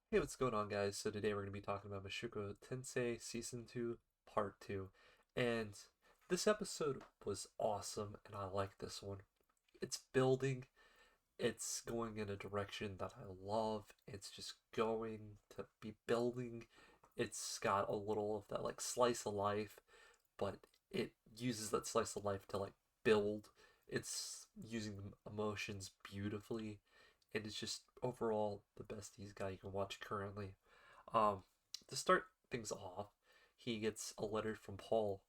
Hey, what's going on, guys? So today we're going to be talking about Mushoku Tensei Season 2, Part 2. And this episode was awesome, and I like this one. It's building, it's going in a direction that I love. It's just going to be building. It's got a little of that, like, slice of life, but it uses that slice of life to, like, build. It's using emotions beautifully, and it's just overall the best These guy you can watch currently. Um, to start things off, he gets a letter from Paul,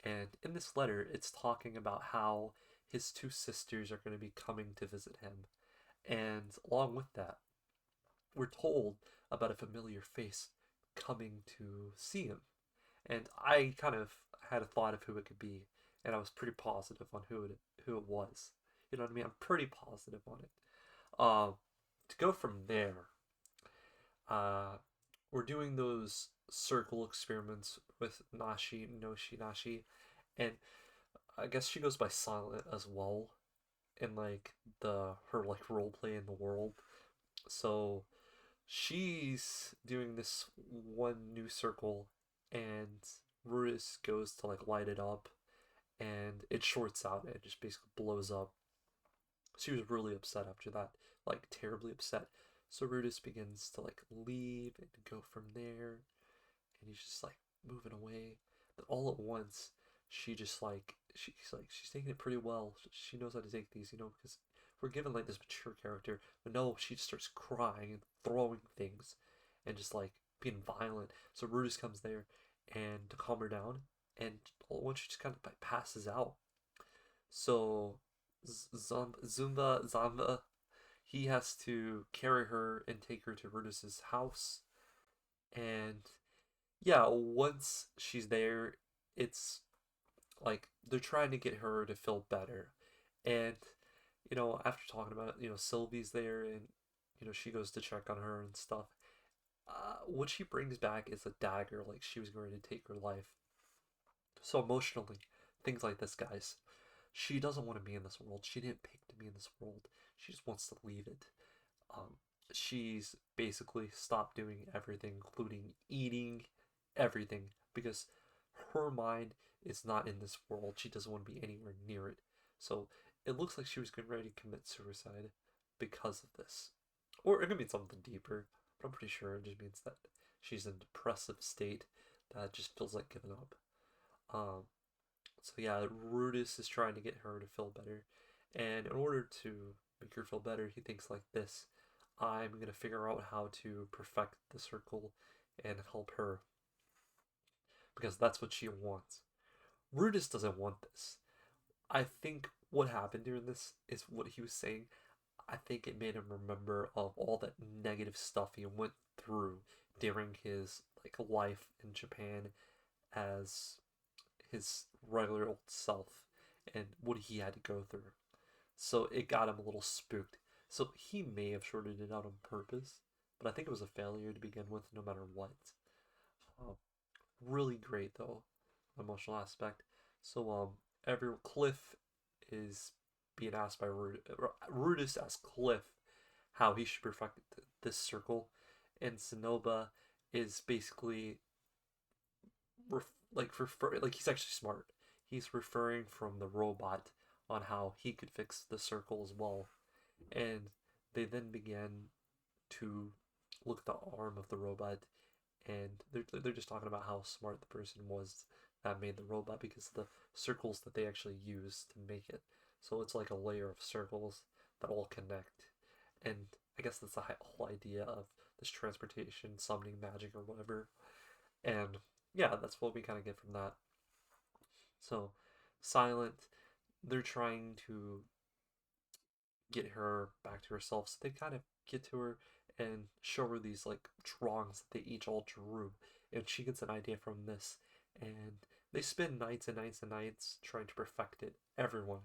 and in this letter, it's talking about how his two sisters are going to be coming to visit him. And along with that, we're told about a familiar face coming to see him. And I kind of had a thought of who it could be, and I was pretty positive on who it was. You know what I mean? I'm pretty positive on it. Uh, to go from there, uh, we're doing those circle experiments with Nashi, and I guess she goes by Silent as well in like the her like role play in the world. So she's doing this one new circle, and Ruris goes to like light it up, and it shorts out and it just basically blows up. She was really upset after that, like terribly upset. So Rudis begins to like leave and go from there, and he's just like moving away. But all at once, she's taking it pretty well. She knows how to take these, because we're given like this mature character, but no, she just starts crying and throwing things, and just like being violent. So Rudis comes there and to calm her down, and all at once she just kind of like passes out. So Zamba, he has to carry her and take her to Rudis's house, and yeah, once she's there, it's like they're trying to get her to feel better. And, after talking about it, Sylvie's there and, she goes to check on her and stuff. What she brings back is a dagger, like she was going to take her life. So emotionally, things like this, guys. She doesn't want to be in this world. She didn't pick to be in this world. She just wants to leave it. Um, she's basically stopped doing everything, including eating, everything, because her mind is not in this world. She doesn't want to be anywhere near it. So it looks like she was getting ready to commit suicide because of this. Or it could mean something deeper, but I'm pretty sure it just means that she's in a depressive state that just feels like giving up. Um, so yeah, Rudis is trying to get her to feel better. And in order to make her feel better, he thinks like this: I'm gonna figure out how to perfect the circle and help her because that's what she wants. Rudis doesn't want this. I think what happened during this is what he was saying. I think it made him remember of all that negative stuff he went through during his like life in Japan as his regular old self and what he had to go through. So it got him a little spooked. So he may have shorted it out on purpose, but I think it was a failure to begin with, no matter what. Uh, really great though, emotional aspect. So every Cliff is being asked by Rudis asks Cliff how he should perfect this circle, and Sonoba is basically like he's actually smart. He's referring from the robot on how he could fix the circle as well, and they then began to look at the arm of the robot, and they're just talking about how smart the person was that made the robot because of the circles that they actually use to make it. So it's like a layer of circles that all connect, and I guess that's the whole idea of this transportation, summoning magic or whatever. And yeah, that's what we kind of get from that. So, Silent, they're trying to get her back to herself. So they kind of get to her and show her these like drawings that they each all drew. And she gets an idea from this. And they spend nights and nights and nights trying to perfect it. Everyone,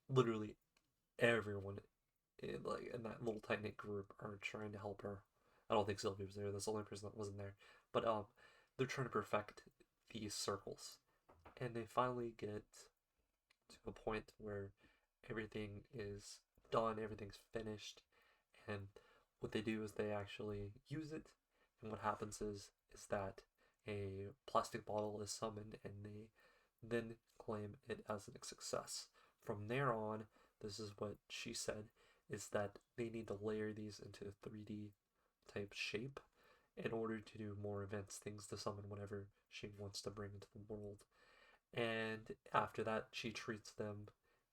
literally everyone in that little tight knit group are trying to help her. I don't think Sylvie was there. That's the only person that wasn't there. But they're trying to perfect these circles, and they finally get to a point where everything is done, everything's finished, and what they do is they actually use it, and what happens is that a plastic bottle is summoned, and they then claim it as a success. From there on, this is what she said, is that they need to layer these into 3D type shape in order to do more events, things to summon whatever she wants to bring into the world. And after that, she treats them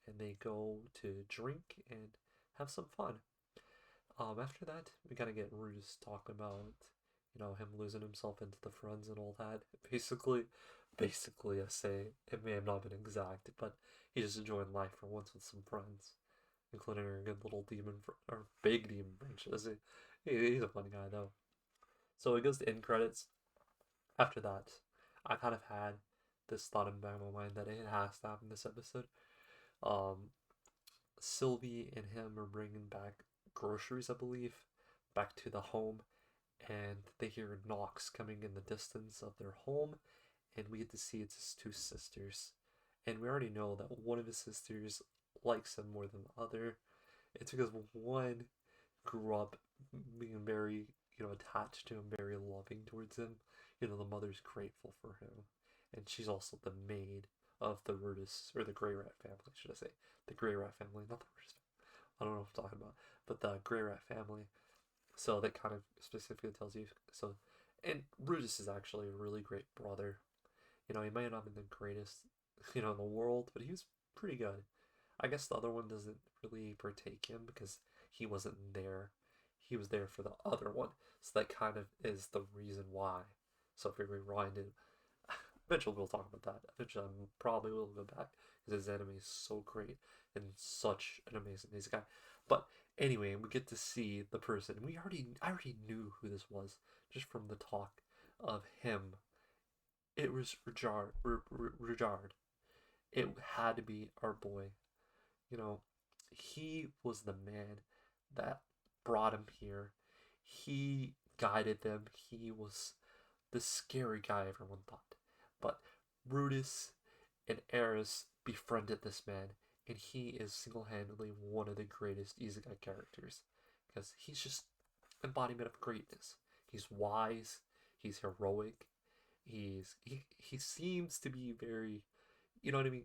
and they go to drink and have some fun. After that, we gotta get Ruse talking about, him losing himself into the friends and all that. Basically, I say it may have not been exact, but he's just enjoying life for once with some friends, including a good little or big demon friend, should I say? He's a fun guy though. So it goes to end credits. After that, I kind of had this thought in the back of my mind that it has to happen this episode. Um, Sylvie and him are bringing back groceries, I believe, back to the home, and they hear knocks coming in the distance of their home, and we get to see it's his two sisters. And we already know that one of his sisters likes him more than the other. It's because one grew up being very, attached to him, very loving towards him. The mother's grateful for him. And she's also the maid of the Rudis, or the Grey Rat family, should I say. The Grey Rat family, not the Rudis. I don't know what I'm talking about. But the Grey Rat family. So that kind of specifically tells you. So, and Rudis is actually a really great brother. He might not have been the greatest, in the world, but he was pretty good. I guess the other one doesn't really partake him because he wasn't there. He was there for the other one. So that kind of is the reason why. So if we rewind it, eventually we'll talk about that. Eventually I probably will go back because his anime is so great and such an amazing guy. But anyway, we get to see the person. I already knew who this was just from the talk of him. It was Rajard. It had to be our boy. You know, he was the man that brought him here. He guided them. He was the scary guy everyone thought. But Brutus and Eris befriended this man, and he is single handedly one of the greatest Isekai characters because he's just embodiment of greatness. He's wise, he's heroic, he seems to be very, you know what I mean,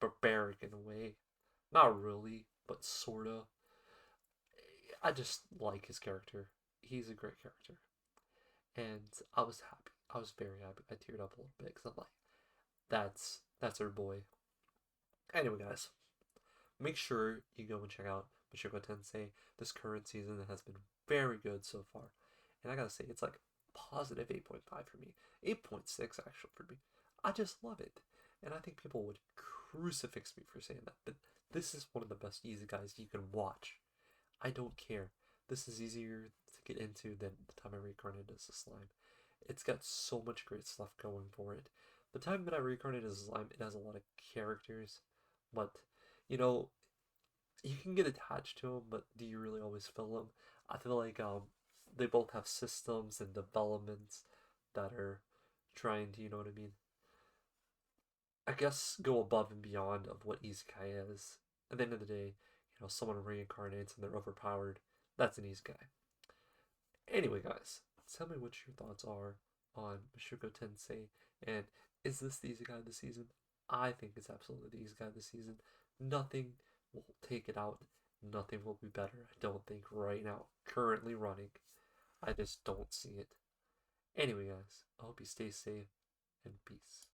barbaric in a way. Not really, but sorta. I just like his character. He's a great character, and I was happy. I was very happy. I teared up a little bit because I'm like, that's our boy. Anyway, guys, make sure you go and check out Mushoku Tensei. This current season has been very good so far, and I gotta say, it's like positive 8.5 for me, 8.6 actually for me. I just love it, and I think people would crucifix me for saying that, but this is one of the best easy guys you can watch. I don't care. This is easier to get into than the time I reincarnated as a slime. It's got so much great stuff going for it. The time that I reincarnated as a slime, it has a lot of characters, but you know, you can get attached to them, but do you really always feel them? I feel like they both have systems and developments that are trying to, you know what I mean? I guess go above and beyond of what Isekai is. At the end of the day, someone reincarnates and they're overpowered. That's an Isekai. Anyway, guys, tell me what your thoughts are on Mushoku Tensei, and is this the Isekai of the season? I think it's absolutely the Isekai of the season. Nothing will take it out. Nothing will be better. I don't think right now, currently running. I just don't see it. Anyway, guys, I hope you stay safe and peace.